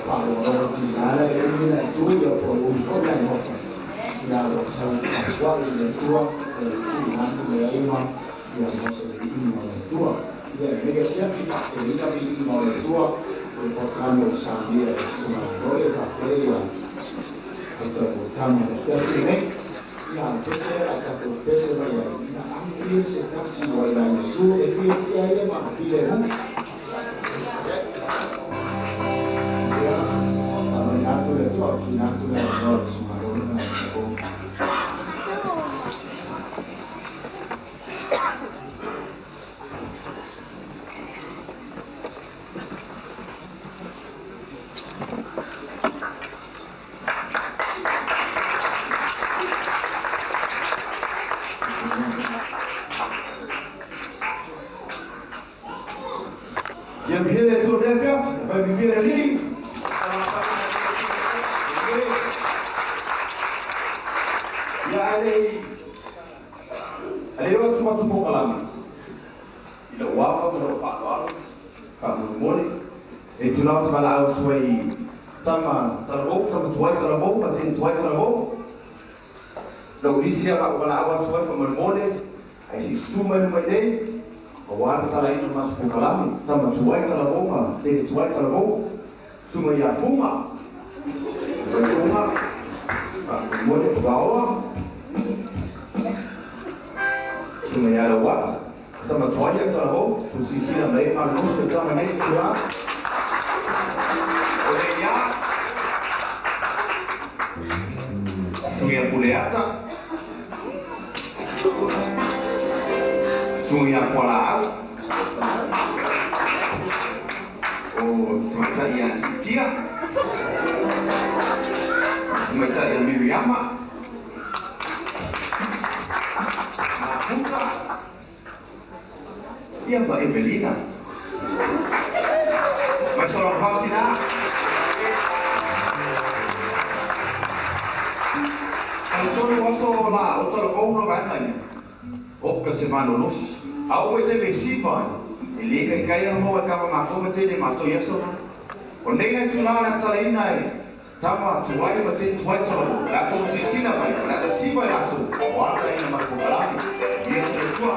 Paolo Tirare il tuo con un problema ya lo sabe igual de tua anche della Roma ya lo so di tua ya mega piatti parte di capito di tua e portando sangue insomma noi da feria e portando perché ya pese a capo pese vaya anche se casi guardare su e qui è ma file nato del tuo nato del nord insomma Yang viene de Filadelfia va a vivir allí. Ya ada orang cuma kalam. Ila wapa mo pa kamu mole. Itu lah sebalau suai sama suai patin suai salabok. Lalu di sini aku awan suai kamu mole. Ai si suman made. Awal salah itu masuk kalam sama suai salabok, jadi suai salabok. Sumaya bunga. Mole bawah. Sumaya lewat. Sama suaya salabok, posisi yang baik malu sama naik curang. Olehnya, sungai Puleaca, sungai Kuala, oh semacam yang Sitia, semacam yang Miriama, Maputa. Iya Mbak Evelina. Mas orang Pausina. Kalau curi waso lah, otor kongro banyak. Op kesemano lus. Aku itu besipa. Ini kaya mau kama mako macam ni macam yeso. Onega cuna nak salah ini. Sama cuai macam cuai selalu. Lacu sisi nak baik. Lacu siapa lacu. Warga ini macam berlari. Dia sudah tua.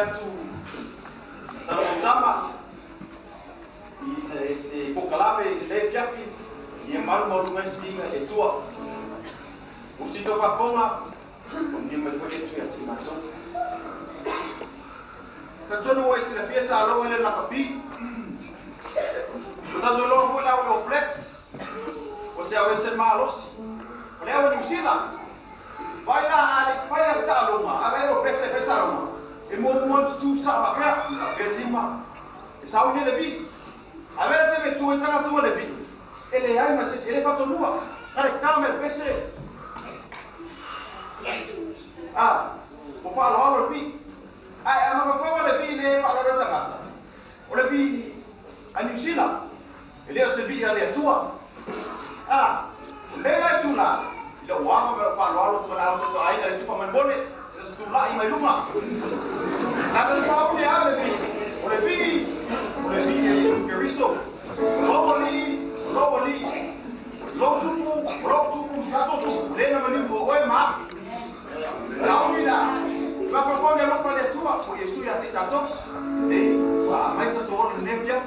tu tama se pokalame le piafi ia malu mais dinga e tua o sito fa fonga ni me foi tu ya ti maso ta tonu o ese la fiesta alo ele la papi ta zo lo foi la o flex o se a ese malos o le o New Zealand vai lá vai a Saloma a ver o pese Saloma e mo tu sa pa ka lima e sa o le vi a ver te me tu tanga tu le vi ele ai mas ele fa tonua kare kamer pese o fa lo vi ai ama fa le vi le fa lo tanga o le vi a New Zealand ele o se vi ale tua le la tula le wama me fa lo tu na so ai le tu pa man bone se tu la i mai luma la ka fa o le ave vi o le vi e Cristo Loboli, Lotumu, Gato, Lena Manu, Oi Ma, Launila, Vapaponia Lopa Tua, for Yesuya Titato, a mai to order Nebia,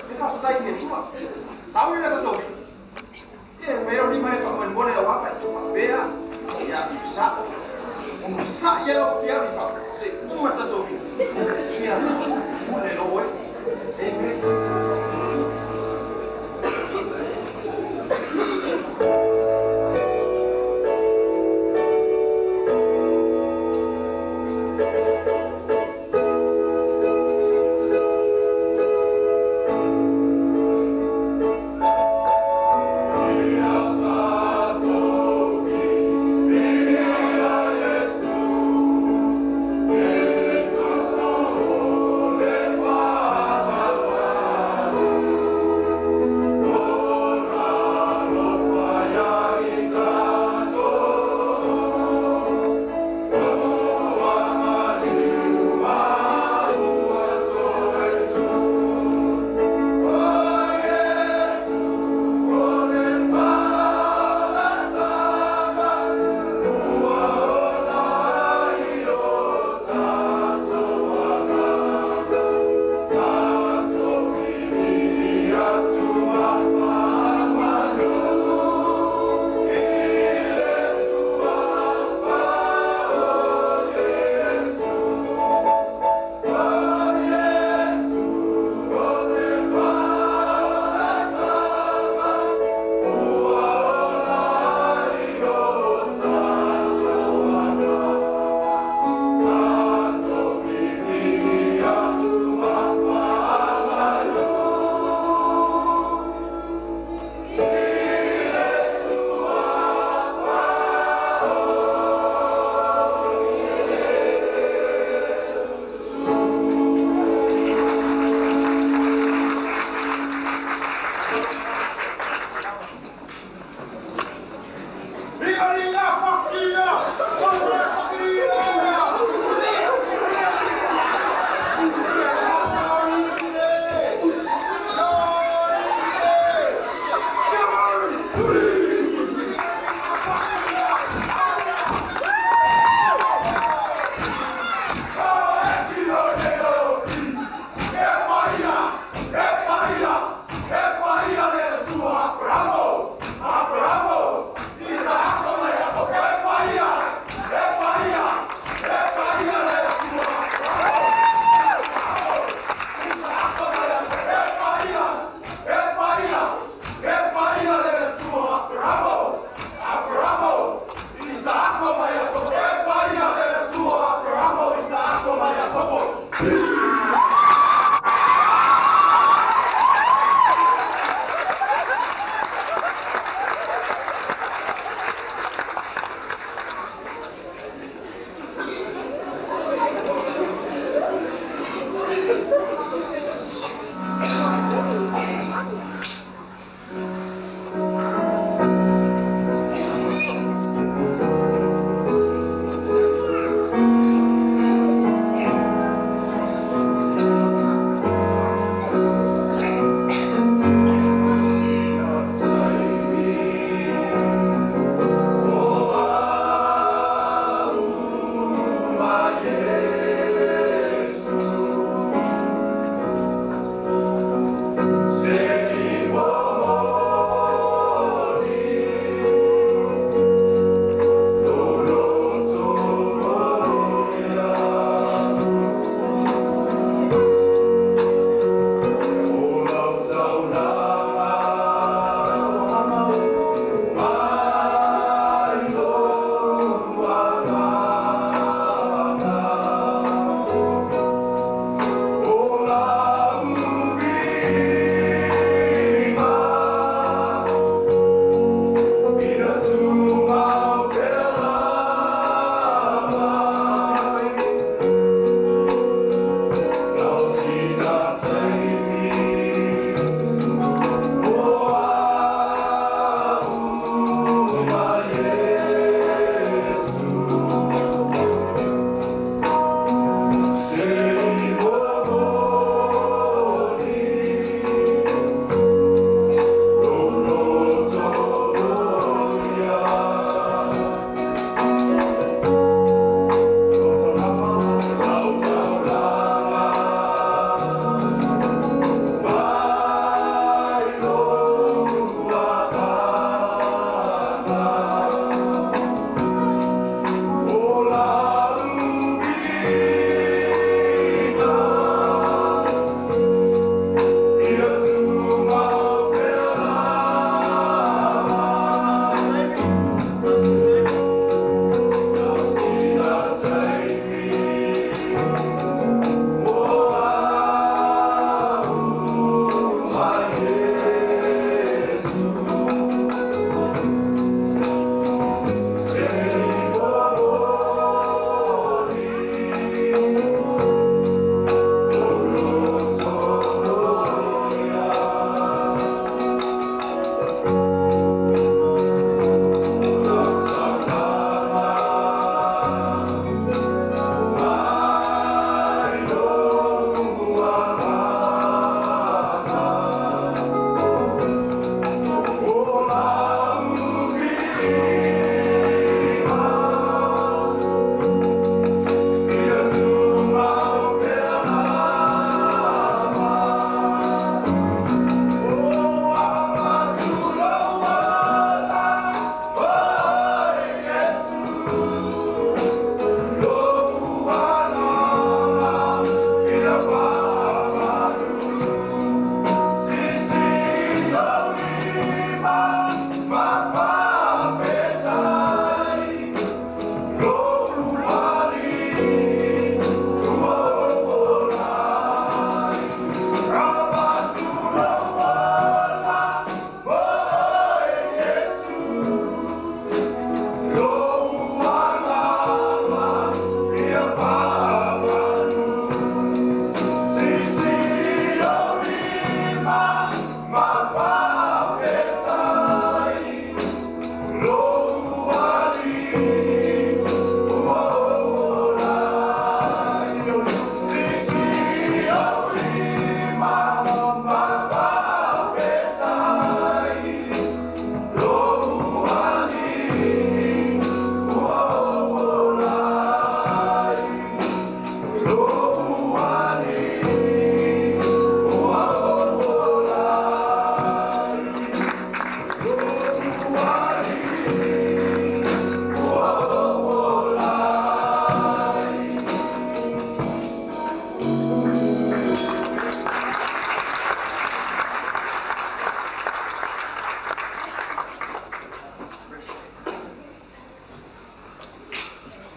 e fa sai che tua. Sauri la to. E vero di mai fa buone la wapa, vera, ya bisa. Un sa ya ya vi fa. Se tu ma to. Ya, buone lo vuoi. Sempre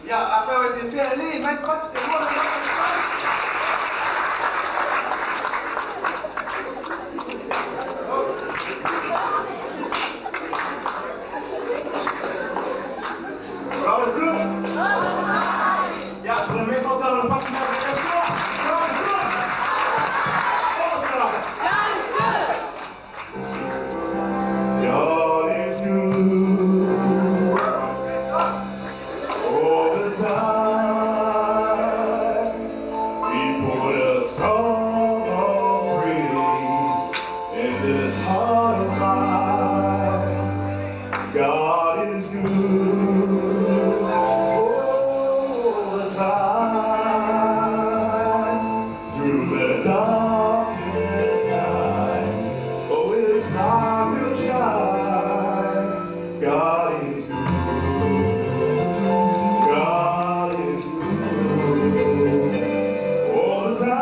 Ya, apa yang dipilih, main kot semua. Alles goed? Ja, de meestal tellen we pas naar de eerste. Alles goed? Alles klaar. God is good all the time. He put a song of praise in this heart of mine. God is good all the time. Through the darkest times, oh, His light will shine. God is good. God is good all the time.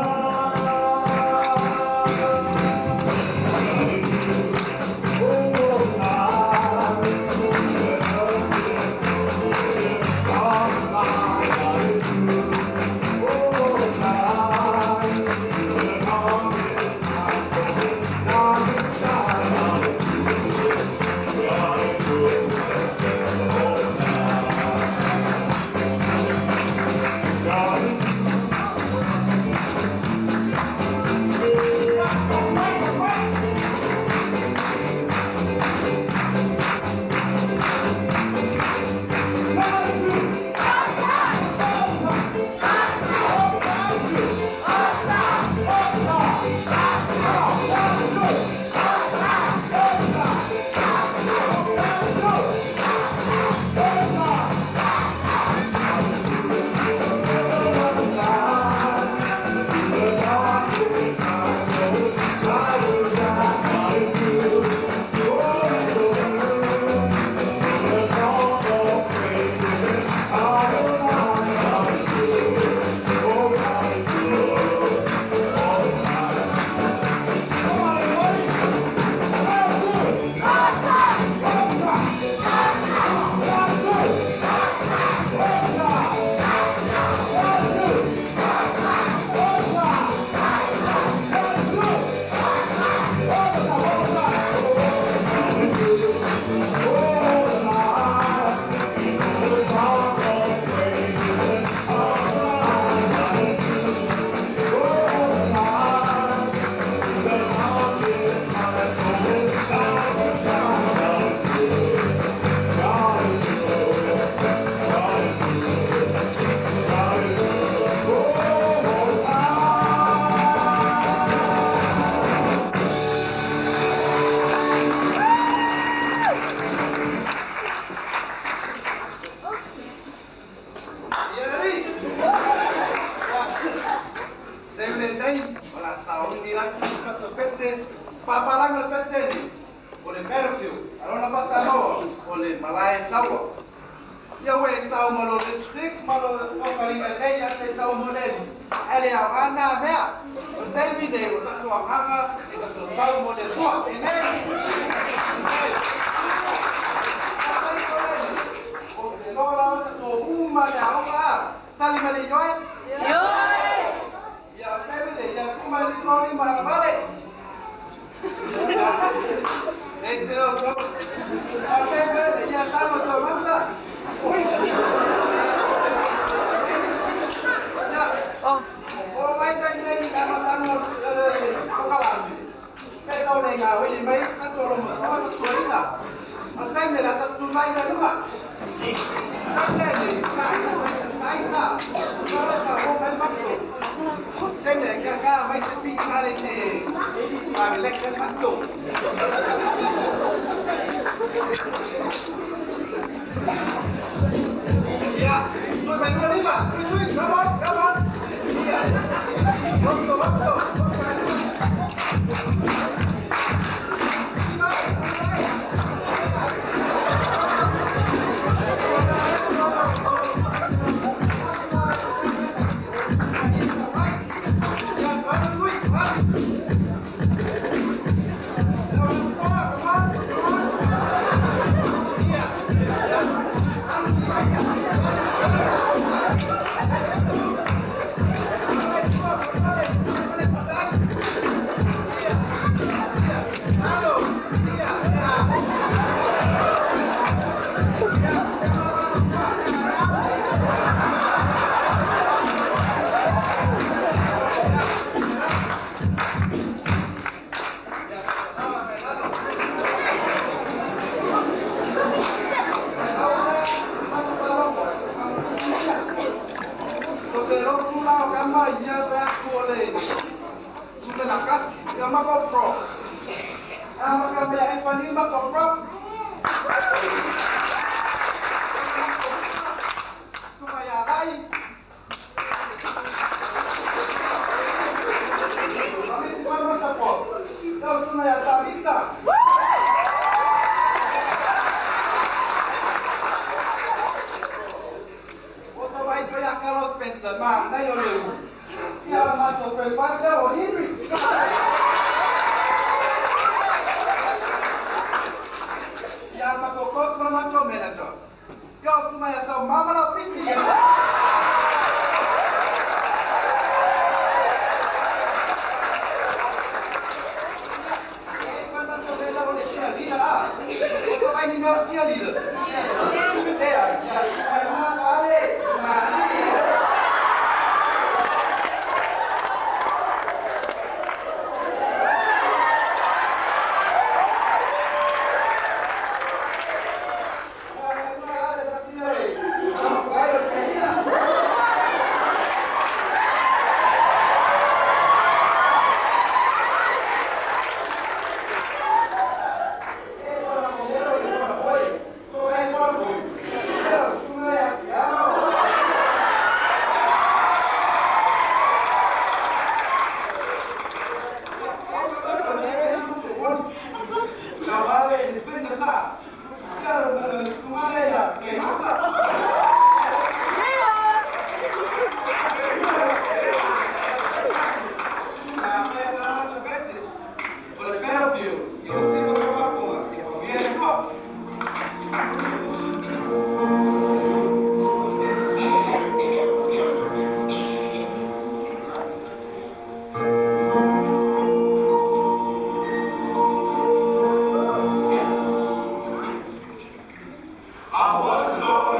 God is good all the time. Papalang festeni, oleh merfiu, arona pasano, oleh malai sawo. Ya we sawo malo lipstick, malo okalinga kaya se sawo modeli. Ele avana vea, hotel video, ta so hanga, ita so sawo model tua, ini. Oke, lo la ta so uma ya oka, tali mali joy. Ya hotel video, ya kuma li lori mara balik. Ya, terus main kelima. Come on, come on. Iya. Waktu. Iya. I was Lord.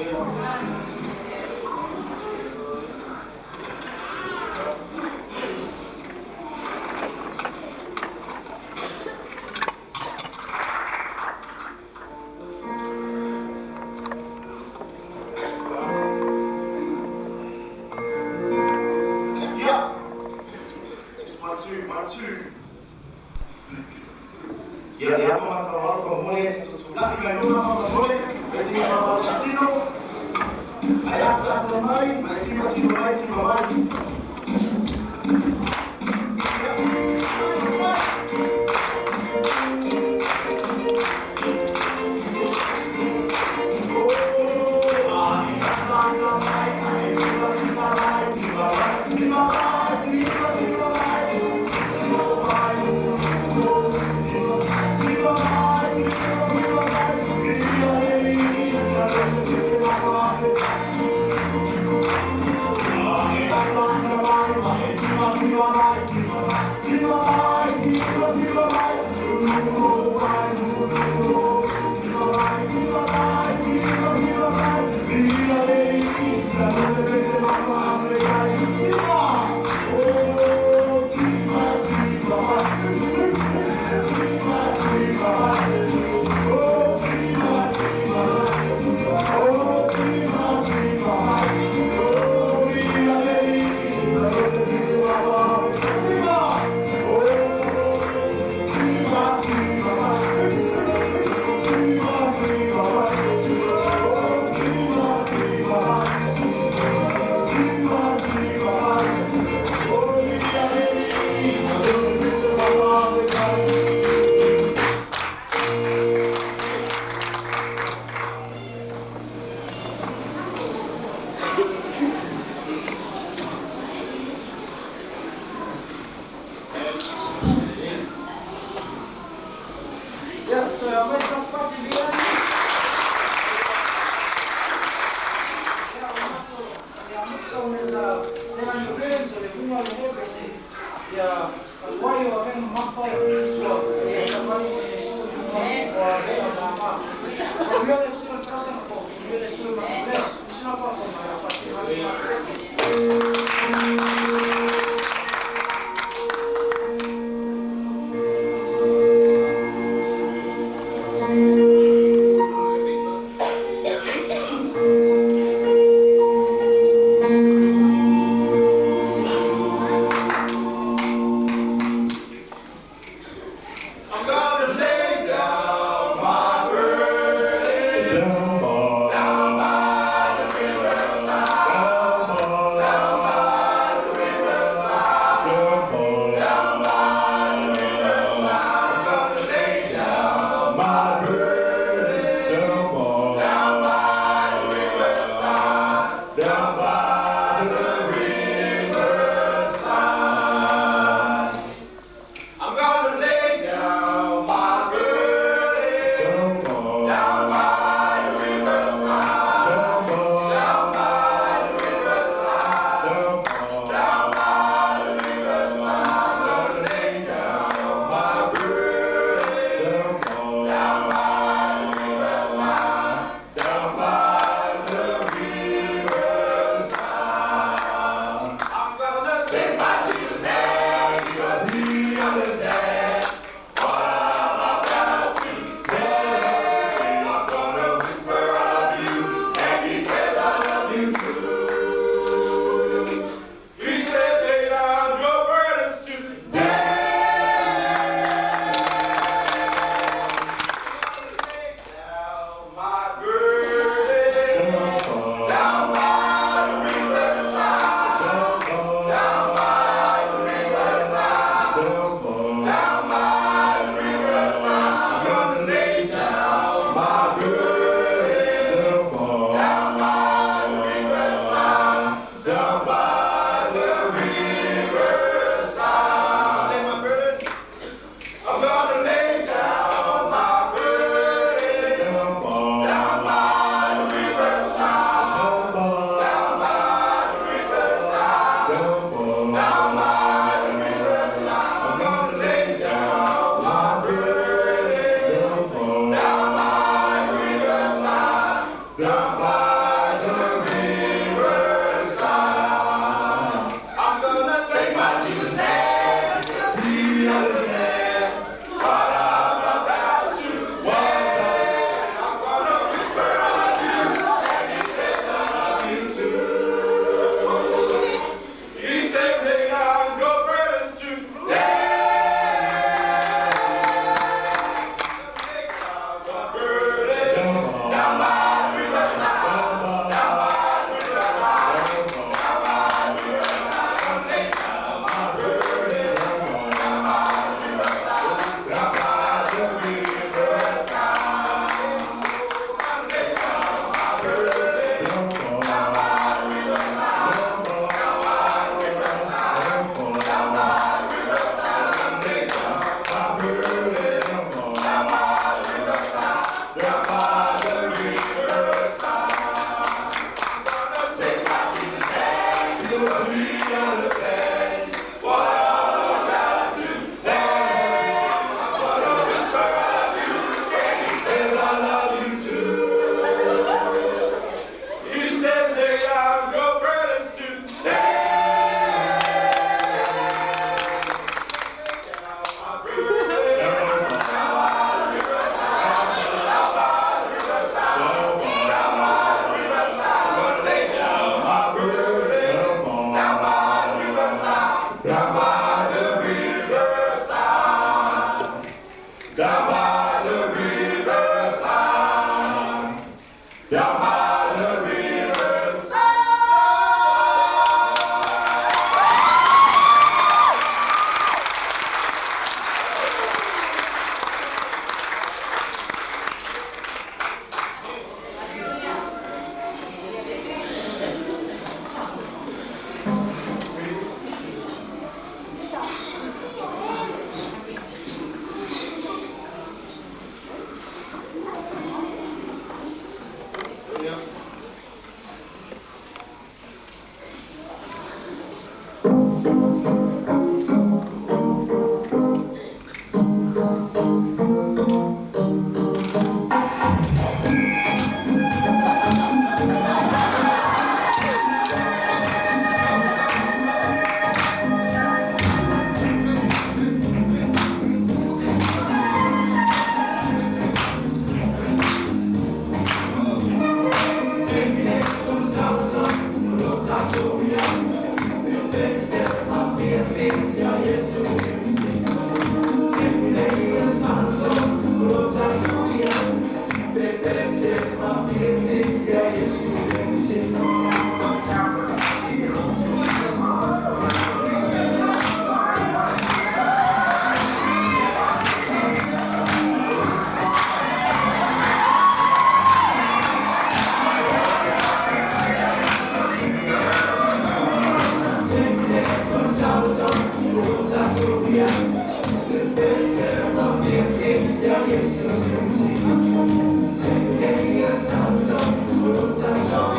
Thank you.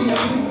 Hallelujah.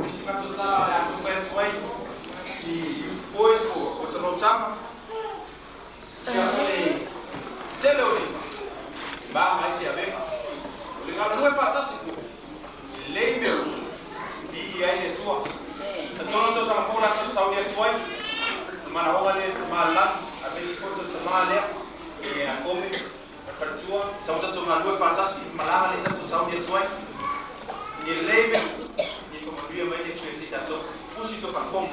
Matusara ya kupen suai di pois ko selocam ya kali celo ni ba mai sia be dengan dua patas itu label di ai tua tono sama pola Saudi suai mana hogale malam habis ko sama le ya komi percua sama dua patas malah le Saudi suai ni label dia mai experience itu push itu kan kom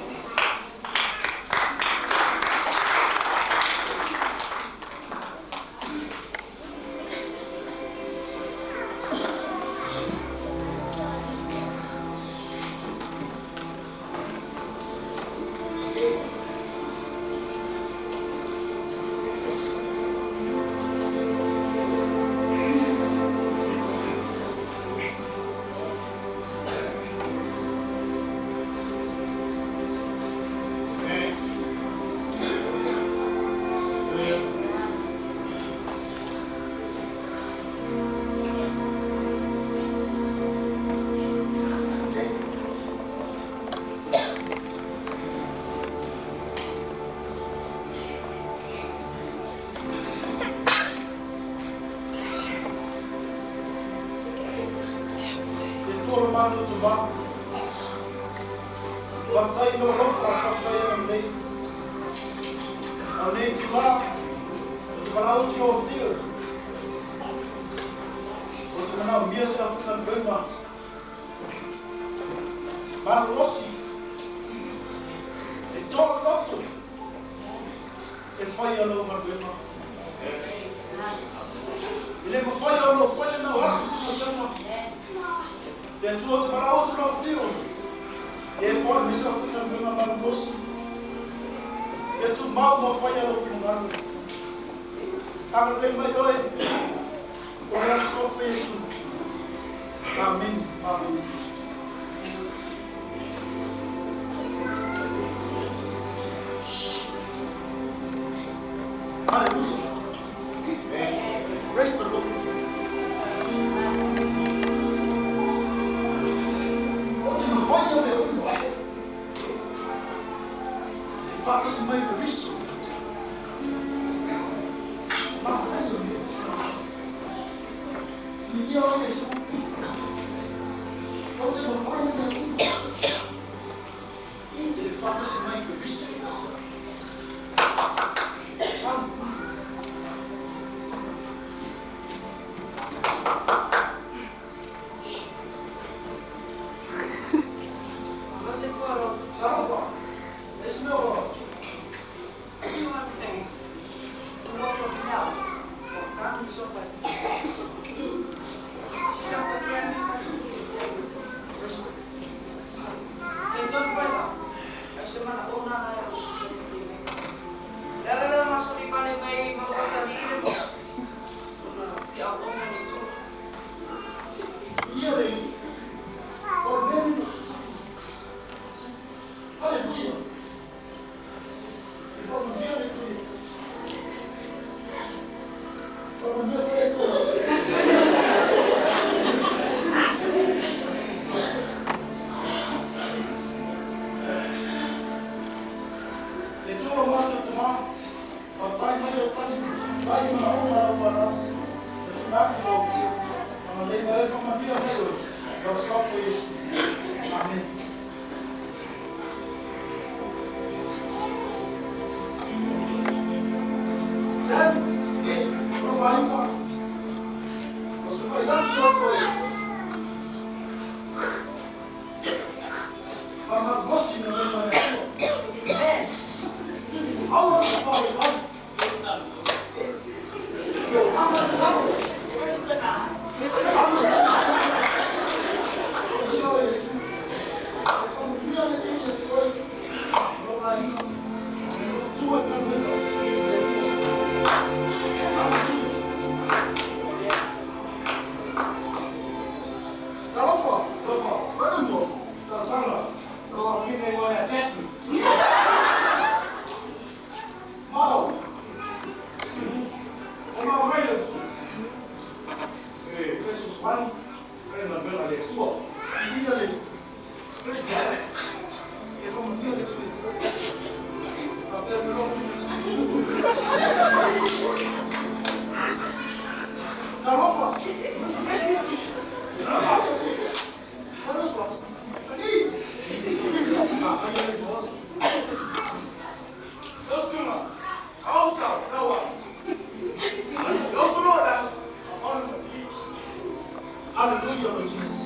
Hallelujah, Lord Jesus.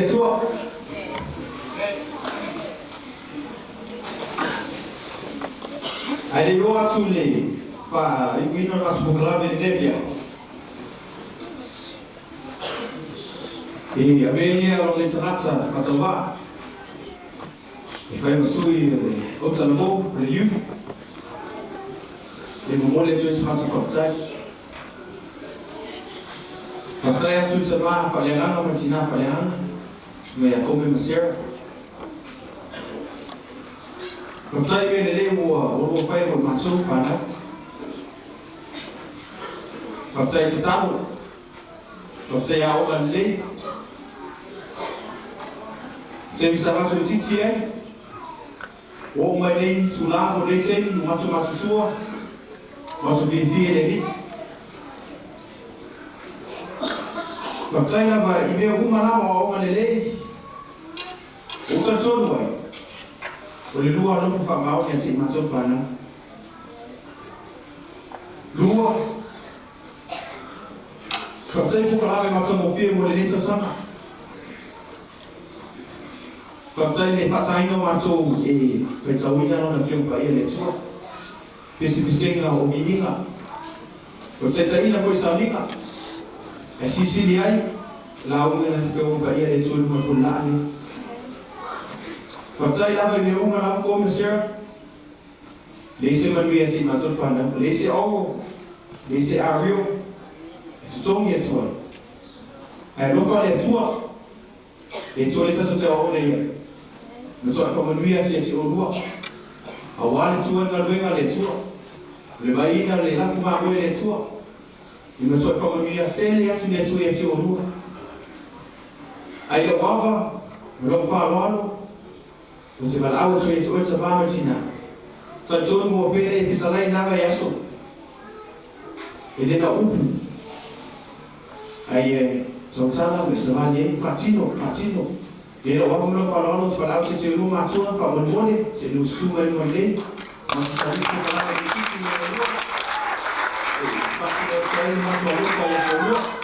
tua. Ai yo atu le pa ino na su grave nevia. E abelia o le trata fatava. E fai masui o talamo le youth. E mo le tui sa fatsai. Fatsai atu tsama faleanga matina faleanga. Me a come masera. Fatsai me le o fai mo maso fana. Fatsai tsamo. Fatsai a o le. Se mi sarà su titi o mai nei sulamo dei temi un macho sua ma su vivere lì ma sai la va i me uma na o ma lei o sta solo o le lua non fa ma o che si ma so fanno lua ma sai può parlare ma sono fermo le dentro sama Fatsai le fatsai no macho e fatsai no na fiong pa ele so. Pesi o mininga. Fatsai na foi salinga. E sisi ai la o na fiong pa ele so mo kulani. Fatsai la me unga la ko meser. Lese man wie sie mal so fana. Lese o. Lese ario. Song jetzt mal. Lo fa le tua. Le tua le taso tsa o ne. Na soa whamanuia se o rua. A wale tua na luenga le tua. Le maina le lafu magoe le tua. I na soa whamanuia tele atu le tua se o rua. Ai lo wava, me lo whaaloalo. O se malaua tua e sa wamatina. Sa tonu mo pere e pisalai nawa e aso. E dena upu. Ai sa sala me sa vani patino. E lo vamos a falar no falar se o uma sua famone se no suma no lei mas sabes que falar é difícil no mas se eu sair mais uma luta é só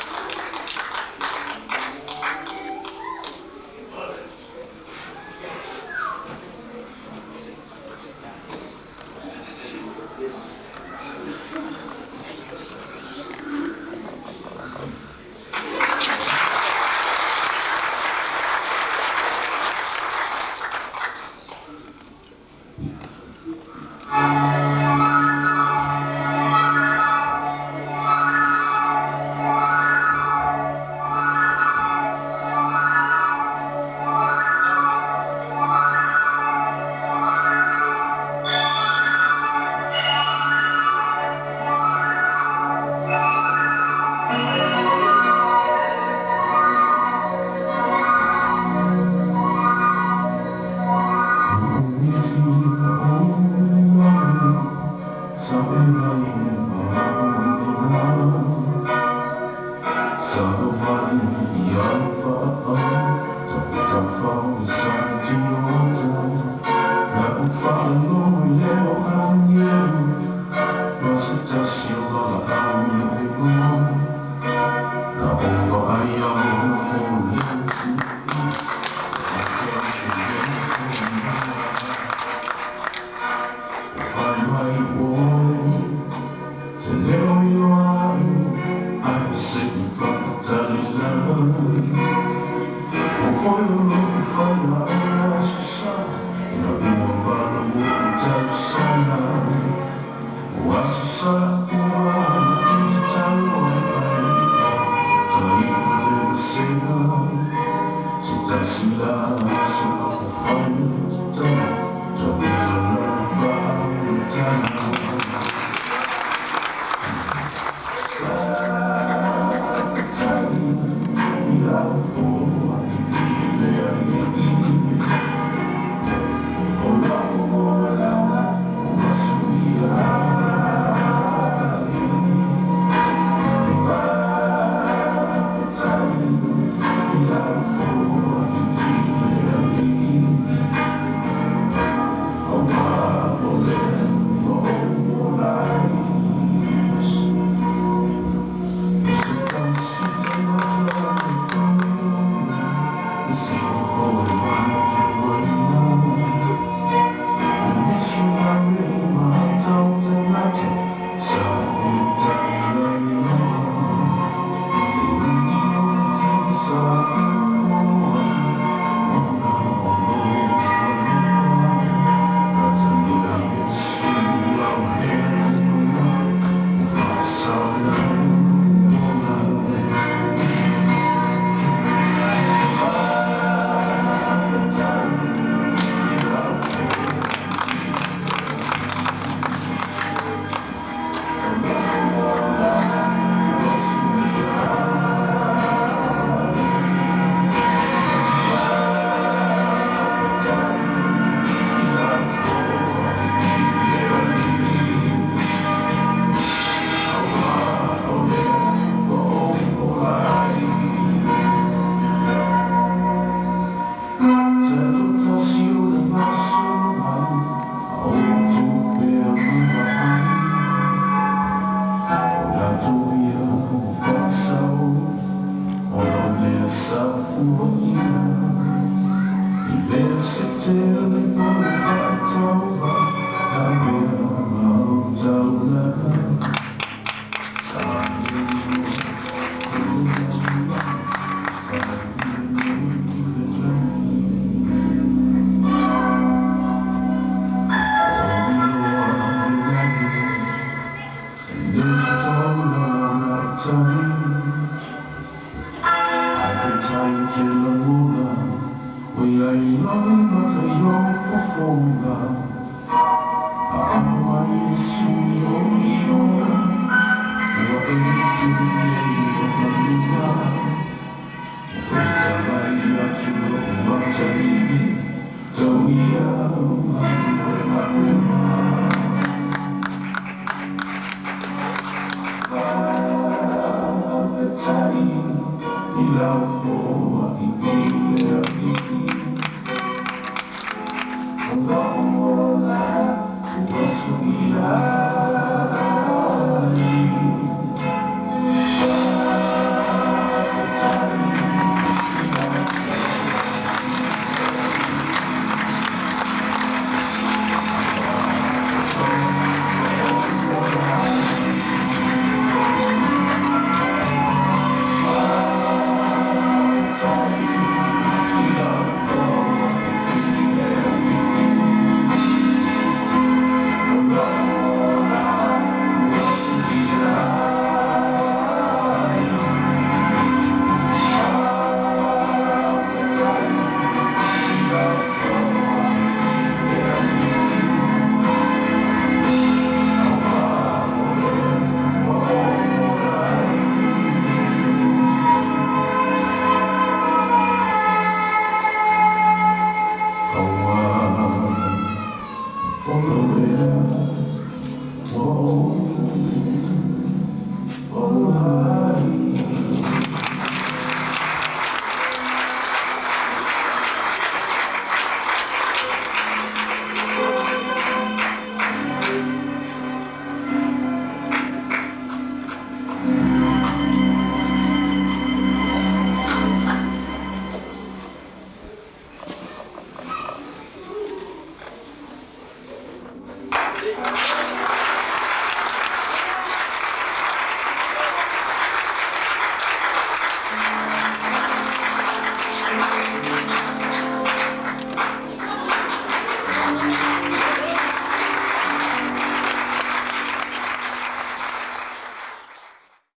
Don't